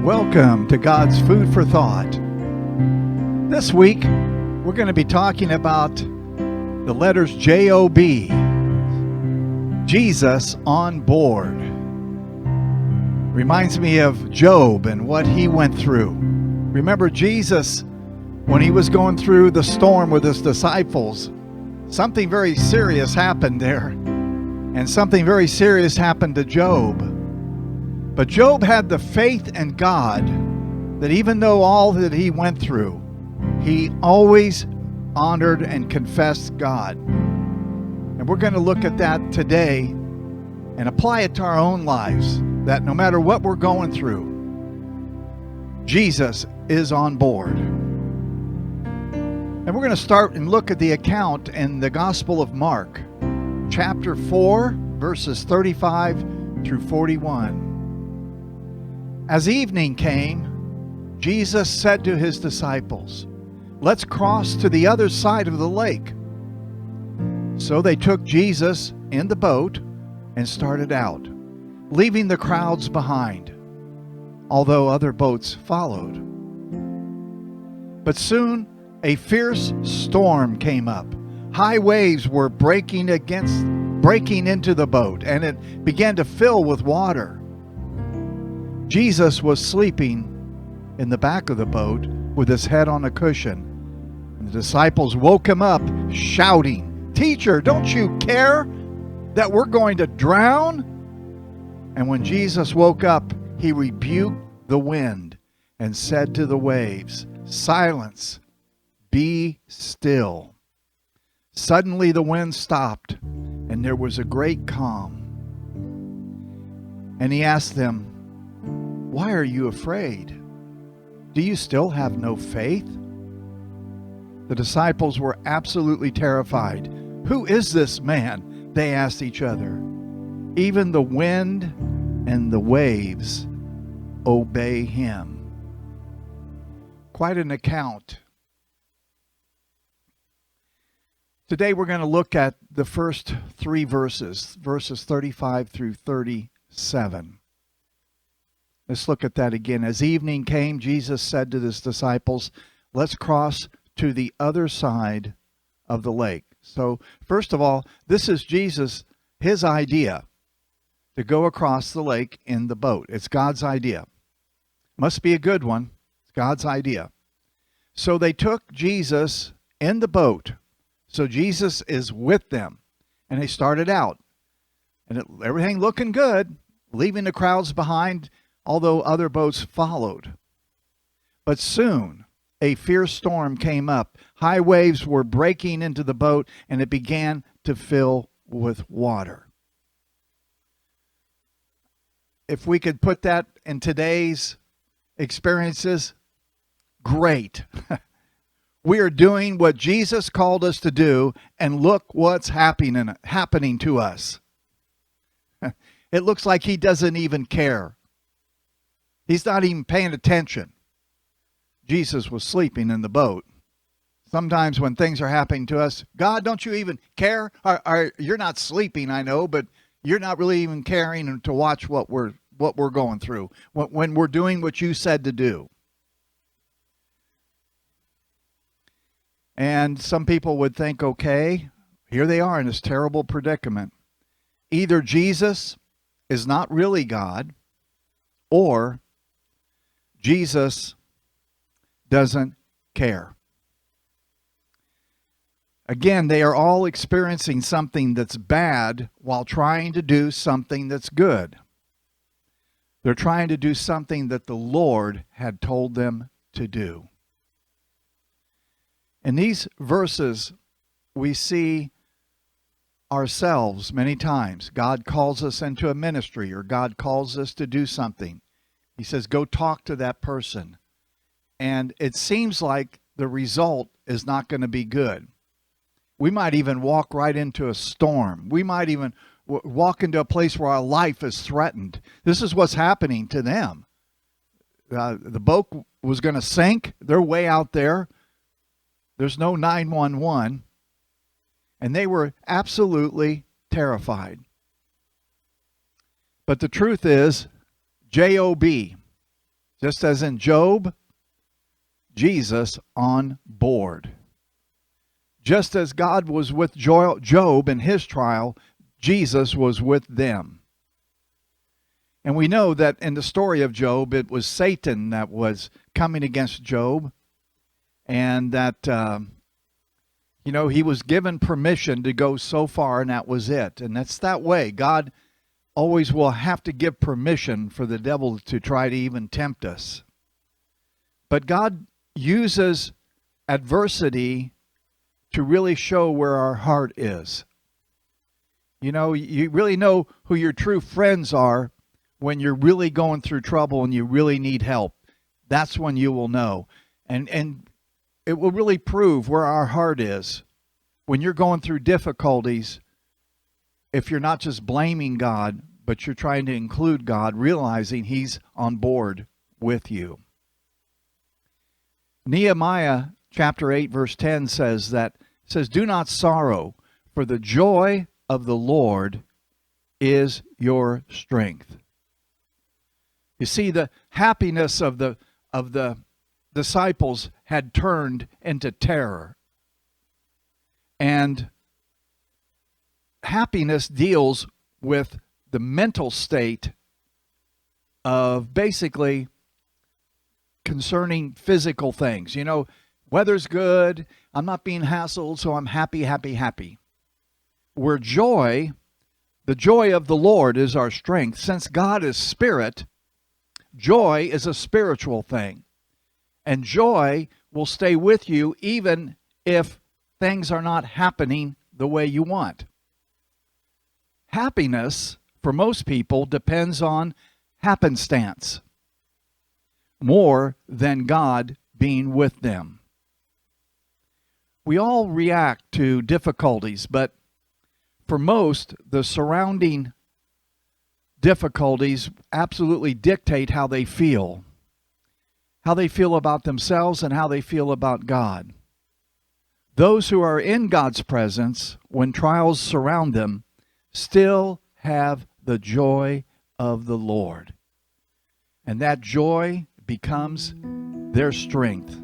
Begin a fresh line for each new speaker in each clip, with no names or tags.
Welcome to God's Food for Thought. This week, we're going to be talking about the letters J-O-B, Jesus on board. Reminds me of Job and what he went through. Remember Jesus, when he was going through the storm with his disciples, something very serious happened there. And something very serious happened to Job. But Job had the faith in God that even though all that he went through, he always honored and confessed God. And we're going to look at that today and apply it to our own lives, that no matter what we're going through, Jesus is on board. And we're going to start and look at the account in the Gospel of Mark, chapter 4, verses 35 through 41. As evening came, Jesus said to his disciples, "Let's cross to the other side of the lake." So they took Jesus in the boat and started out, leaving the crowds behind, although other boats followed. But soon a fierce storm came up. High waves were breaking into the boat, and it began to fill with water. Jesus was sleeping in the back of the boat with his head on a cushion. And the disciples woke him up, shouting, "Teacher, don't you care that we're going to drown?" And when Jesus woke up, he rebuked the wind and said to the waves, "Silence, be still." Suddenly the wind stopped, and there was a great calm. And he asked them, "Why are you afraid? Do you still have no faith?" The disciples were absolutely terrified. "Who is this man?" they asked each other. "Even the wind and the waves obey him." Quite an account. Today we're going to look at the first three verses 35 through 37. Let's look at that again. As evening came, Jesus said to his disciples, "Let's cross to the other side of the lake." So, first of all, this is Jesus, his idea, to go across the lake in the boat. It's God's idea. Must be a good one. It's God's idea. So they took Jesus in the boat. So Jesus is with them. And they started out. And everything looking good, leaving the crowds behind, although other boats followed. But soon a fierce storm came up. High waves were breaking into the boat, and it began to fill with water. If we could put that in today's experiences, great. We are doing what Jesus called us to do, and look what's happening to us. It looks like he doesn't even care. He's not even paying attention. Jesus was sleeping in the boat. Sometimes when things are happening to us, "God, don't you even care? You're not sleeping, I know, but you're not really even caring to watch what we're going through when we're doing what you said to do." And some people would think, okay, here they are in this terrible predicament. Either Jesus is not really God, or Jesus doesn't care. Again, they are all experiencing something that's bad while trying to do something that's good. They're trying to do something that the Lord had told them to do. In these verses, we see ourselves many times. God calls us into a ministry, or God calls us to do something. He says, go talk to that person. And it seems like the result is not going to be good. We might even walk right into a storm. We might even walk into a place where our life is threatened. This is what's happening to them. The boat was going to sink. They're way out there. There's no 911. And they were absolutely terrified. But the truth is, J-O-B, Just as in Job, Jesus on board. Just as God was with Job in his trial, Jesus was with them. And we know that in the story of Job, it was Satan that was coming against Job, and that, he was given permission to go so far, and that was it. And that's that way. God always will have to give permission for the devil to try to even tempt us. But God uses adversity to really show where our heart is. You really know who your true friends are when you're really going through trouble and you really need help. That's when you will know. And it will really prove where our heart is. When you're going through difficulties, if you're not just blaming God, but you're trying to include God, realizing He's on board with you. Nehemiah chapter 8 verse 10 says, do not sorrow, for the joy of the Lord is your strength. You see, the happiness of the disciples had turned into terror. And happiness deals with the mental state of basically concerning physical things. Weather's good, I'm not being hassled, so I'm happy, happy, happy. Where joy, the joy of the Lord is our strength. Since God is spirit, joy is a spiritual thing. And joy will stay with you even if things are not happening the way you want. Happiness, for most people, depends on happenstance more than God being with them. We all react to difficulties, but for most, the surrounding difficulties absolutely dictate how they feel about themselves and how they feel about God. Those who are in God's presence, when trials surround them, still have the joy of the Lord. And that joy becomes their strength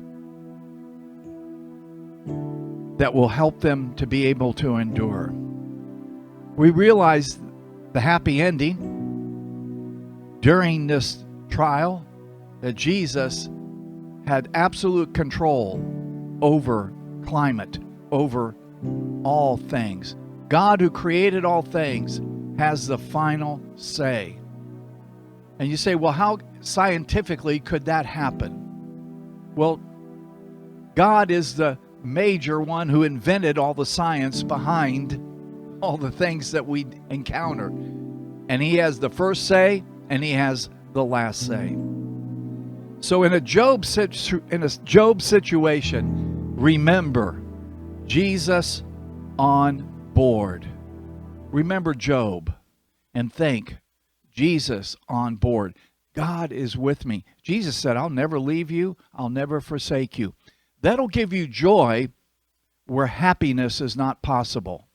that will help them to be able to endure. We realize the happy ending during this trial, that Jesus had absolute control over climate, over all things. God, who created all things, has the final say. And you say, well, how scientifically could that happen? Well, God is the major one who invented all the science behind all the things that we encounter. And He has the first say, and He has the last say. So in a Job situation, remember Jesus on board. Remember Job and think, Jesus on board. God is with me. Jesus said, I'll never leave you. I'll never forsake you. That'll give you joy where happiness is not possible.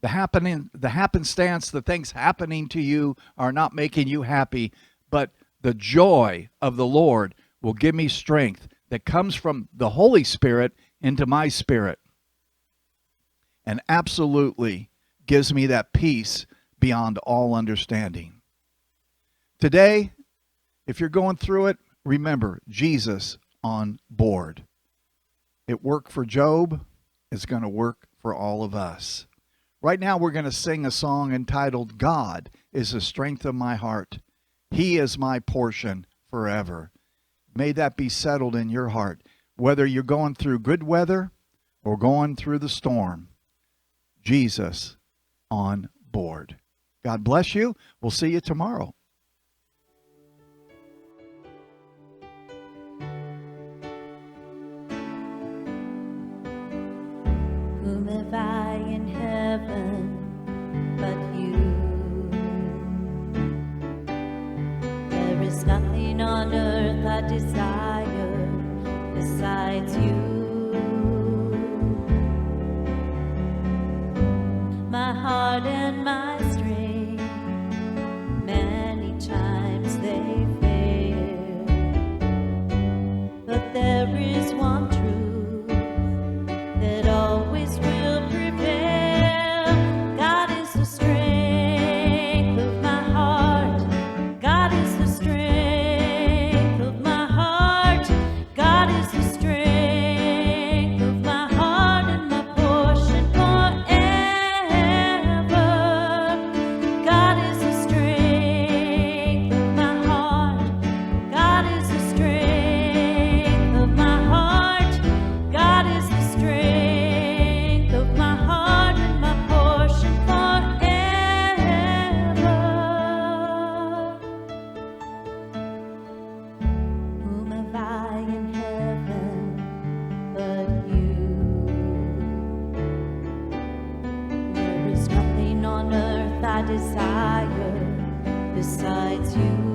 The happenstance, the things happening to you are not making you happy, but the joy of the Lord will give me strength that comes from the Holy Spirit into my spirit, and absolutely gives me that peace beyond all understanding. Today, if you're going through it, remember Jesus on board. It worked for Job. It's going to work for all of us. Right now, we're going to sing a song entitled, God is the Strength of My Heart. He is my portion forever. May that be settled in your heart. Whether you're going through good weather or going through the storm, Jesus on board. God bless you. We'll see you tomorrow.
Whom have I in heaven but you? There is nothing on earth I desire besides you. My heart and my strength, many times they fail. desire besides you.